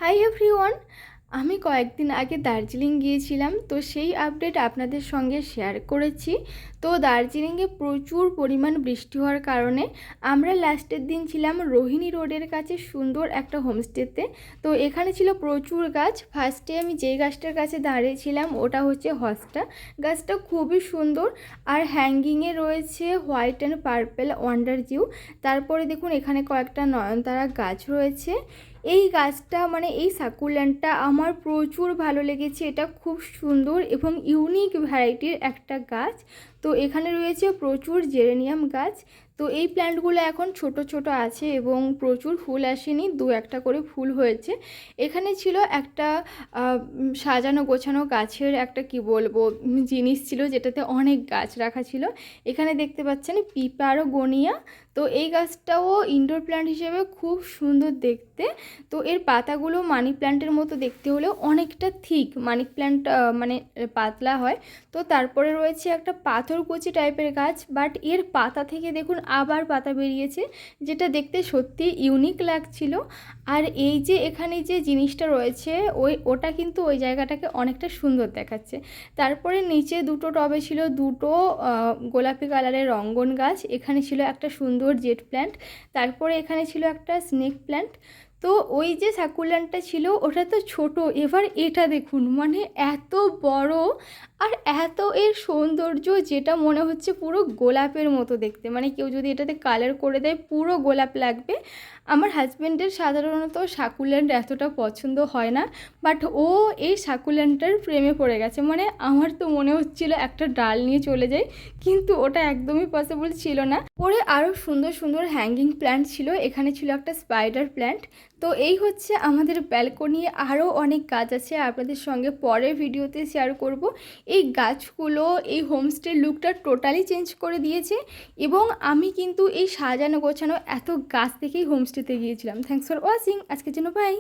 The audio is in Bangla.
হাই এভরিওয়ান, আমি কয়েকদিন আগে দার্জিলিং গিয়েছিলাম। তো সেই আপডেট আপনাদের সঙ্গে শেয়ার করেছি। তো দার্জিলিংয়ে প্রচুর পরিমাণ বৃষ্টি হওয়ার কারণে আমরা লাস্টের দিন ছিলাম রোহিণী রোডের কাছে সুন্দর একটা হোমস্টেতে। তো এখানে ছিল প্রচুর গাছ। ফার্স্টে আমি যেই গাছটার কাছে দাঁড়িয়েছিলাম ওটা হচ্ছে হস্টা গাছটা, খুবই সুন্দর আর হ্যাঙ্গিংয়ে রয়েছে হোয়াইট অ্যান্ড পার্পেল ওয়ান্ডার জিউ। তারপরে দেখুন এখানে কয়েকটা নয়নতারা গাছ রয়েছে। এই গাছটা মানে এই সাকুল্যান্ডটা আমার প্রচুর ভালো লেগেছে। এটা খুব সুন্দর এবং ইউনিক ভ্যারাইটির একটা গাছ। তো এখানে রয়েছে প্রচুর জেরেনিয়াম গাছ। তো এই প্ল্যান্টগুলো এখন ছোট ছোট আছে এবং প্রচুর ফুল আসেনি, দু একটা করে ফুল হয়েছে। এখানে ছিল একটা সাজানো গোছানো গাছের একটা কি বলবো জিনিস ছিল, যেটাতে অনেক গাছ রাখা ছিল। এখানে দেখতে পাচ্ছেন পিপারোগোনিয়া। তো এই গাছটাও ইনডোর প্ল্যান্ট হিসেবে খুব সুন্দর দেখতে। তো এর পাতাগুলো মানি প্ল্যান্টের মতো দেখতে হলেও অনেকটা থিক, মানি প্ল্যান্ট মানে পাতলা হয়। তো তারপরে রয়েছে একটা পাথরকুচি টাইপের গাছ, বাট এর পাতা থেকে দেখুন আবার পাতা বেরিয়েছে, যেটা দেখতে সত্যি ইউনিক লাগছিল। আর এই যে এখানে যে জিনিসটা রয়েছে ওটা কিন্তু ওই জায়গাটাকে অনেকটা সুন্দর দেখাচ্ছে। তারপরে নিচে দুটো টবে ছিল দুটো গোলাপি কালারের রঙ্গন গাছ। এখানে ছিল একটা সুন্দর জেট প্ল্যান্ট। তারপরে এখানে ছিল একটা স্নেক প্ল্যান্ট। তো ওই যে সাকুল্যান্ডটা ছিল ওটা তো ছোট, এবার এটা দেখুন মানে এত বড় আর এত এর সৌন্দর্য, যেটা মনে হচ্ছে পুরো গোলাপের মতো দেখতে। মানে কেউ যদি এটাতে কালার করে দেয় পুরো গোলাপ লাগবে। আমার হাজব্যান্ডের সাধারণত সাকুল্যান্ড এতটা পছন্দ হয় না, বাট ও এই সাকুল্যান্ডটার প্রেমে পড়ে গেছে। মানে আমার তো মনে হচ্ছিল একটা ডাল নিয়ে চলে যাই, কিন্তু ওটা একদমই পসিবল ছিল না। পরে আরও সুন্দর সুন্দর হ্যাঙ্গিং প্ল্যান্ট ছিল। এখানে ছিল একটা স্পাইডার প্ল্যান্ট। তো এই হচ্ছে আমাদের ব্যালকনি। আরও অনেক গাছ আছে, আপনাদের সঙ্গে পরের ভিডিওতে শেয়ার করব। এই গাছগুলো এই হোমস্টের লুকটা টোটালি চেঞ্জ করে দিয়েছে। এবং আমি কিন্তু এই সাজানো গোছানো এত গাছ থেকেই হোমস্টেতে গিয়েছিলাম। Thanks for watching. আজকের জন্য বাই।